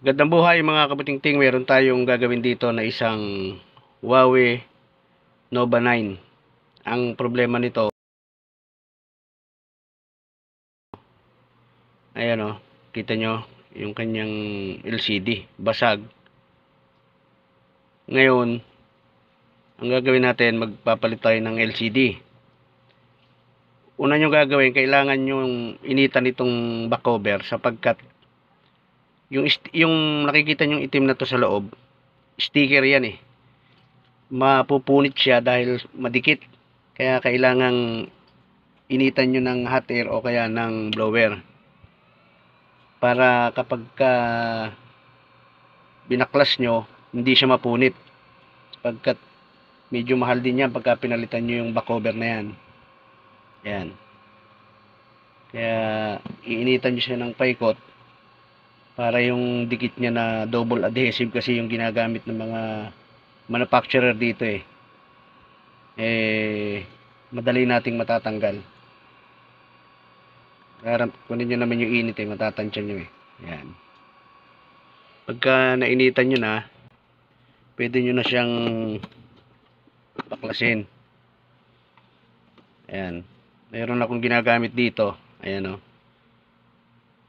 Gandang buhay mga kabutingting, meron tayong gagawin dito na isang Huawei Nova 9. Ang problema nito, ayan o, kita nyo yung kanyang LCD, basag. Ngayon, ang gagawin natin, magpapalit tayo ng LCD. Una nyo gagawin, kailangan nyo initan itong back cover sapagkat yung nakikita nyo itim na to sa loob, sticker yan eh. Mapupunit siya dahil madikit. Kaya kailangang initan nyo ng hot air o kaya ng blower. Para kapag binaklas nyo, hindi siya mapunit. Pagkat medyo mahal din yan pagka pinalitan nyo yung back cover na yan. Yan. Kaya iinitan nyo siya ng paikot para yung dikit niya na double adhesive kasi yung ginagamit ng mga manufacturer dito eh. Madali nating matatanggal. Kunin nyo naman yung init eh, matatansya nyo eh. Yan. Pagka nainitan nyo na, pwede nyo na siyang baklasin. Ayan. Mayroon akong ginagamit dito. Ayan o.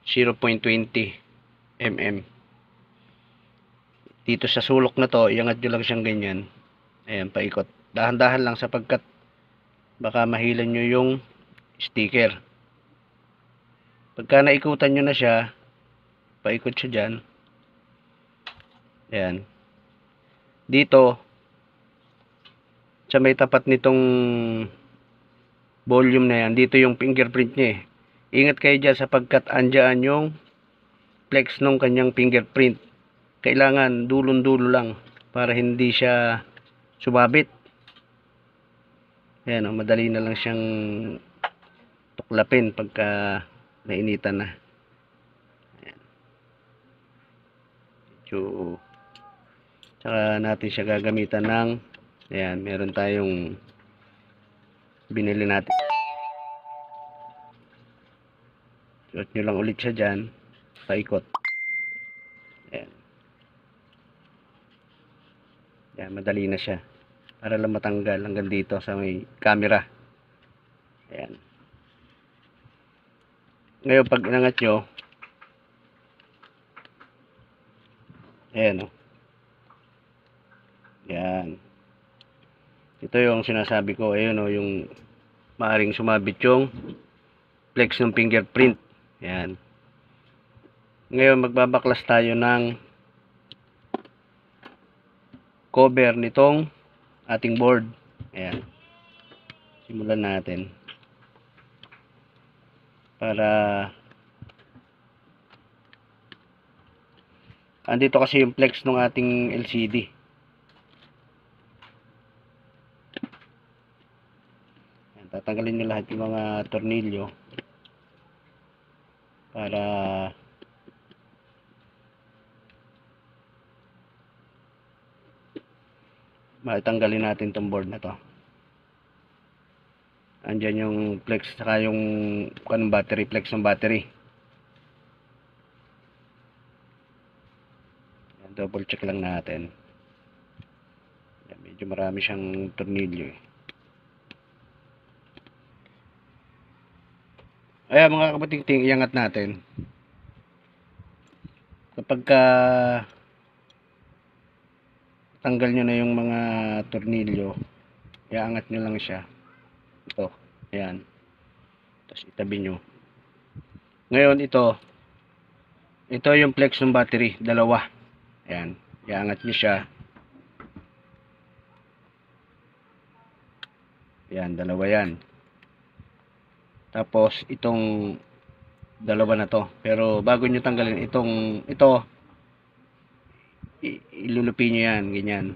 0.20 mm. Dito sa sulok na to, iangat nyo lang siyang ganyan. Ayan, paikot. Dahan-dahan lang sapagkat baka mahilan nyo yung sticker. Pagka naikutan nyo na siya, paikot siya dyan. Ayan. Dito, sa may tapat nitong volume na yan, dito yung fingerprint niya eh. Ingat kayo dyan sapagkat andyan yung flex ng kanyang fingerprint. Kailangan dulon-dulo lang para hindi siya sumabit. Ayan o, madali na lang siyang tuklapin pagka nainitan na. Ayan. Tsaka natin siya gagamitan ng, ayan, meron tayong binili natin. Suot nyo lang ulit siya dyan, paikot. Ayan. Ayan, madali na siya. Para lang matanggal hanggang dito sa may camera. Ayan. Ngayon pag inangat nyo, ayan o. Ayan. Ito yung sinasabi ko, ayun o, yung maaring sumabit yung flex ng fingerprint. Ayan. Ngayon magbabaklas tayo ng cover nitong ating board. Ayan. Simulan natin. Para andito kasi yung flex ng ating LCD. Ayan, tatanggalin nyo lahat yung mga tornilyo para matanggalin natin tong board na to. Andyan yung flex saka yung battery, flex ng battery. Ayan, double check lang natin. Ayan, medyo marami siyang tornilyo eh. Ayan mga kapatingting, iangat natin. Kapag tanggal nyo na yung mga tornilyo, iangat nyo lang siya. Ito, ayan. Tapos itabi nyo. Ngayon ito yung flex ng battery, dalawa. Ayan, iangat nyo siya. Ayan, dalawa yan. Tapos itong dalawa na to. Pero bago nyo tanggalin ito ilulupi nyo yan, ganyan.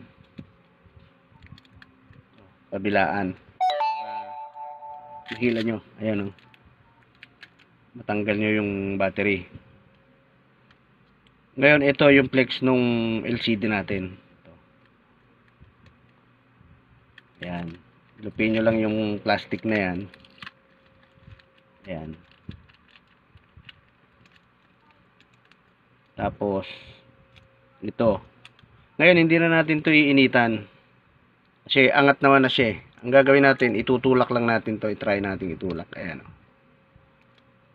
Kabilaan. Hila nyo, ayan o. Matanggal nyo yung battery. Ngayon ito yung flex nung LCD natin. Ito. Ayan. Lupin nyo lang yung plastic na yan. Ayan. Tapos Ito. Ngayon, hindi na natin to iinitan. Kasi angat naman na siya eh. Ang gagawin natin, itutulak lang natin to. I-try natin itulak. Ayan.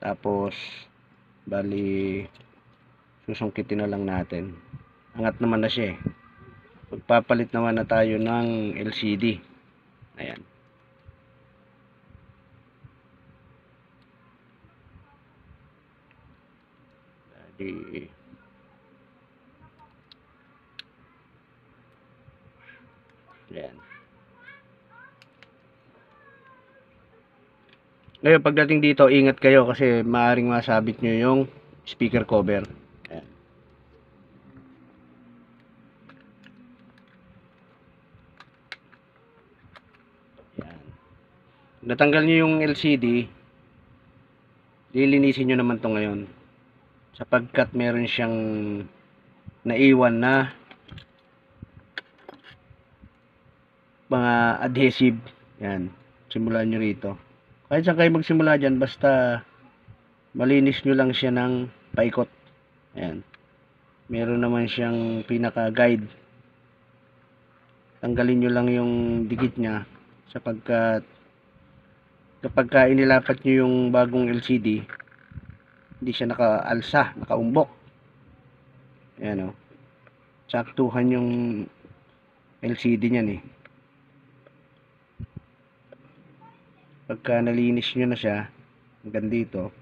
Tapos, bali, susungkitin na lang natin. Angat naman na siya eh. Magpapalit naman na tayo ng LCD. Ayan. Bali, ayan. Ngayon, pagdating dito, ingat kayo kasi maaaring masabit nyo yung speaker cover. Ayan. Ayan. Natanggal nyo yung LCD, lilinisin nyo naman to ngayon. Sapagkat meron siyang naiwan na mga adhesive. Ayan. Simulan nyo rito. Kahit saan kayo magsimula dyan, basta malinis nyo lang siya ng paikot. Ayan. Meron naman siyang pinaka-guide. Tanggalin nyo lang yung dikit niya sapagkat kapag inilapat nyo yung bagong LCD, hindi siya nakaalsa, nakaumbok. Ayan o. Saktuhan yung LCD niyan eh. Pagka nalinis nyo na siya, hanggang dito,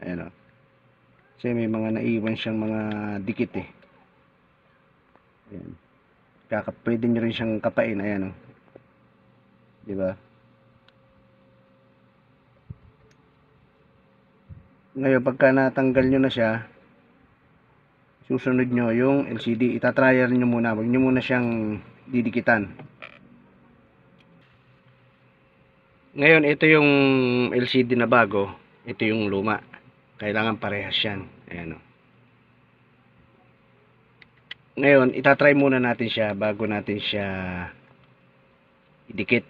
ayan o. Kasi may mga naiwan siyang mga dikit eh. Ayan. Pwede nyo rin siyang kapain, ayan o. Diba? Ngayon, pagka natanggal nyo na siya, susunod nyo yung LCD. Itatrial nyo muna. Huwag nyo muna siyang didikitan. Ngayon, ito yung LCD na bago. Ito yung luma. Kailangan parehas yan. Ayan o. Ngayon, itatry muna natin siya bago natin siya idikit.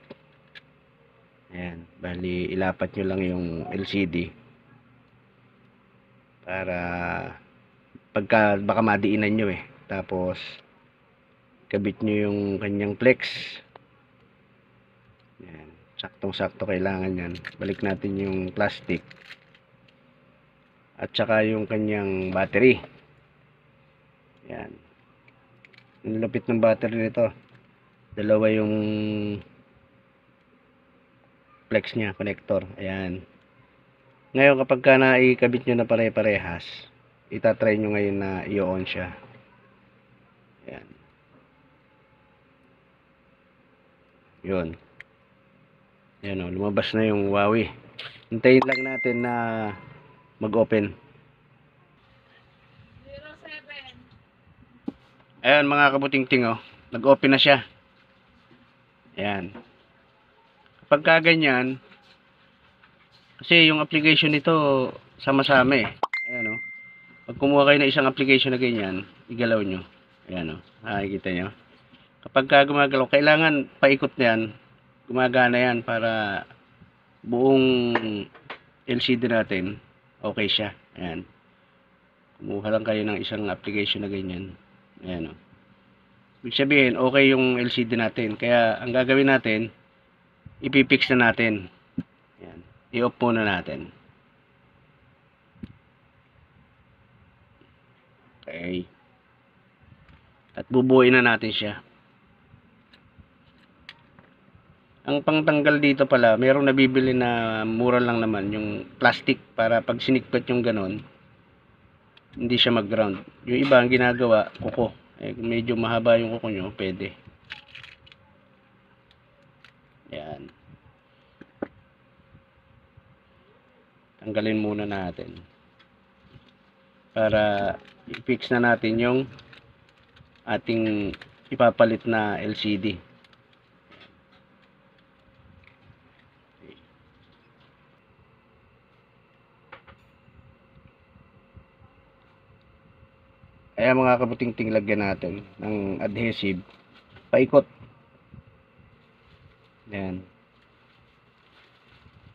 Ayan. Bali, ilapat nyo lang yung LCD. Para pagka baka madiinan nyo eh. Tapos, kabit nyo yung kanyang flex. Ayan. Saktong-sakto kailangan yan. Balik natin yung plastic. At saka yung kanyang battery. Ayan. Ang lapit ng battery nito. Dalawa yung flex niya, connector. Ayan. Ngayon, kapag ka naikabit nyo na pare-parehas, itatry nyo ngayon na i-on siya. Ayan. Yun. Ayan o, lumabas na yung Huawei. Hintayin lang natin na mag-open. 07. Ayan mga kabuting-ting o, nag-open na siya. Ayan. Kapag kaganyan, kasi yung application nito sama-sama eh. Ayan o. Pag kumuha kayo ng isang application na ganyan, igalaw nyo. Ayan o. Nakikita nyo. Kapag gumagalaw, kailangan paikot na yan. Gumagana yan para buong LCD natin okay siya. Ayan. Kumuha lang kayo ng isang application na ganyan. Ayan o. Ibig sabihin, okay yung LCD natin. Kaya ang gagawin natin, ipipix na natin. Ayan. I-off muna natin. Okay. At bubuuin na natin siya. Ang pangtanggal dito pala, mayroong nabibili na mura lang naman, yung plastic para pag sinikpat yung ganon, hindi siya mag-ground. Yung iba ang ginagawa, kuko. Eh, medyo mahaba yung kuko nyo, pwede. Ayan. Tanggalin muna natin. Para i-fix na natin yung ating ipapalit na LCD. Ayan mga kabuting-ting, lagyan natin ng adhesive. Paikot. Ayan.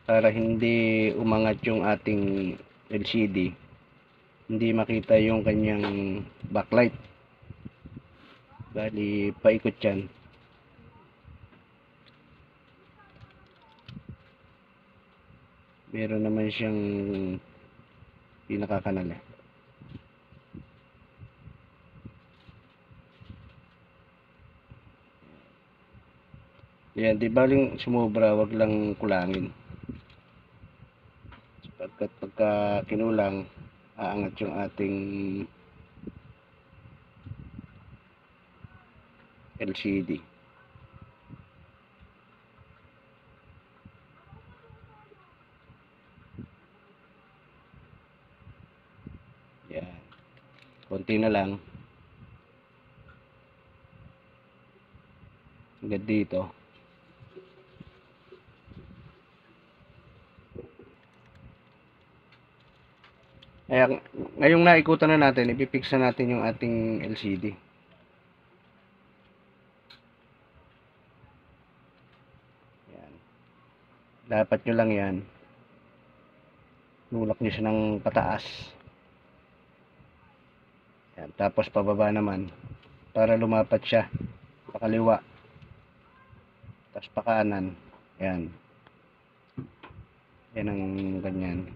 Para hindi umangat yung ating LCD. Hindi makita yung kanyang backlight. Bali, paikot yan. Meron naman siyang pinakakanal eh. Yan, di baling sumobra, wag lang kulangin. Pagkat pagka kinulang, aangat yung ating LCD. Yan. Konti na lang. Hanggang dito. Kaya ngayong naikutan na natin, ipipix na natin yung ating LCD. Yan. Dapat nyo lang yan. Nulak nyo siya ng pataas. Yan. Tapos pababa naman. Para lumapat siya. Pakaliwa. Tapos pakanan. Yan. Yan ang ganyan.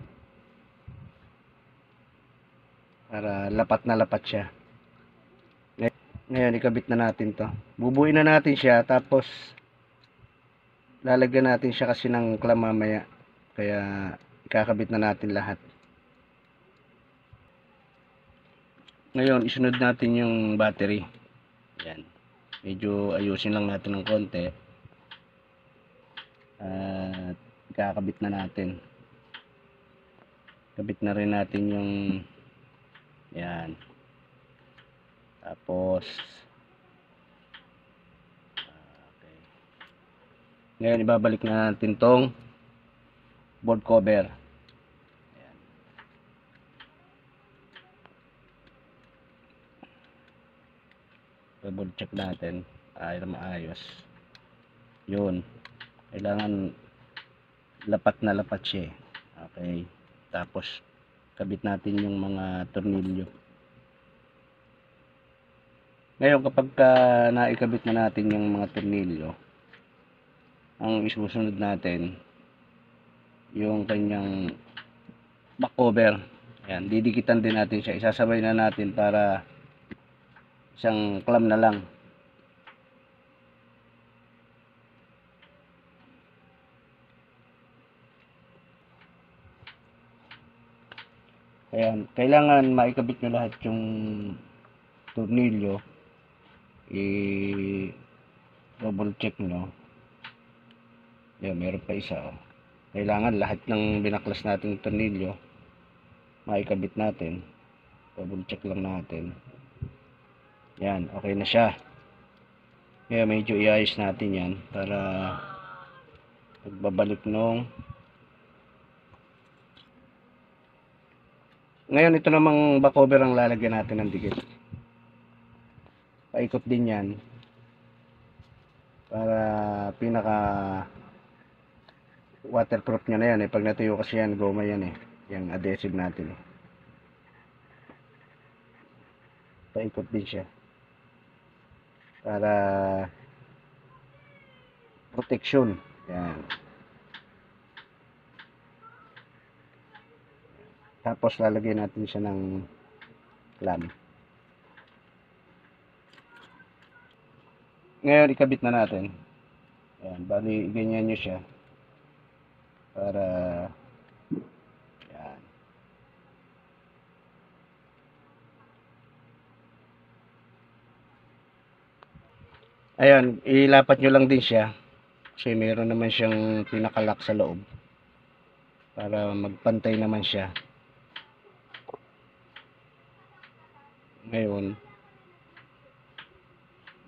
Para lapat na lapat siya. Ngayon, ikabit na natin to. Bubuin na natin siya. Tapos, lalagyan natin siya kasi ng clamp mamaya. Kaya, ikakabit na natin lahat. Ngayon, isunod natin yung battery. Yan. Medyo ayusin lang natin ng konti. At, ikakabit na natin. Kabit na rin natin yung yan. Tapos okay. Ngayon ibabalik na natin tong board cover. Ayan. Double check natin ay maayos. Yun. Kailangan lapat na lapat siya. Okay. Tapos kabit natin yung mga tornilyo. Ngayon kapag naikabit na natin yung mga tornilyo, ang isusunod natin yung kanyang back cover. Ayan, didikitan din natin siya. Isasabay na natin para isang clamp na lang. Ayan, kailangan maikabit nyo lahat yung tornilyo. Double check nyo. Ayan, meron pa isa. Oh. Kailangan lahat ng binaklas nating tornilyo maikabit natin. Double check lang natin. Yan, okay na siya. Kaya medyo iayos natin yan para pagbabalik nung ngayon ito namang back cover ang lalagyan natin ng dikit. Paikot din yan para pinaka waterproof nya na yan eh. Pag natuyo kasi yan, goma yan eh. Yung adhesive natin eh. Paikot din siya para protection. Yan. Tapos lalagyan natin siya ng clamp. Ngayon ikabit na natin. Ayan, bali ganyan nyo siya para yan. Ayan, ilapat nyo lang din siya kasi mayroon naman siyang pinakalock sa loob para magpantay naman siya. Ngayon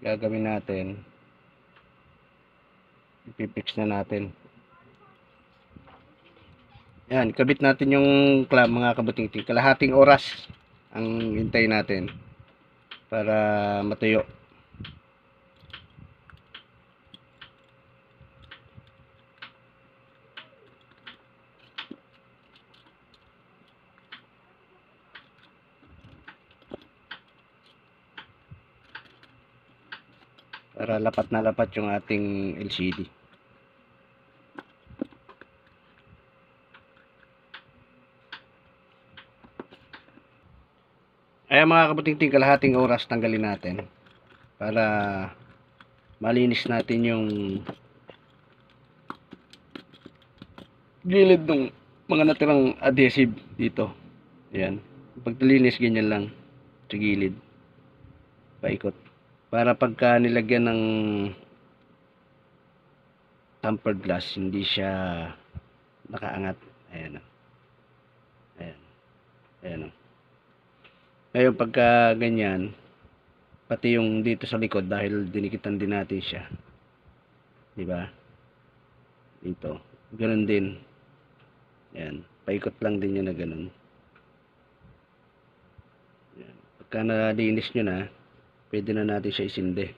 gagawin natin, ipipix na natin. Yan, ikabit natin yung clamp mga kabuting-ting. Kalahating oras ang hintay natin para matuyo. para lapat na lapat yung ating LCD. Ayan mga kabuting-ting, kalahating oras tanggalin natin para malinis natin yung gilid ng mga natirang adhesive dito. Ayan. Pag nalinis, ganyan lang sa gilid. Paikot. Para pagka nilagyan ng tempered glass, hindi siya nakaangat. Ayan. Ayan. Ayan. Ngayon pagka ganyan, pati yung dito sa likod dahil dinikitan din natin siya. 'Di ba? Dito. Ganoon din. Ayan. Paikot lang din yun na ganun. Ayan. Pagka nalinis nyo na, pwede na natin siya isinde.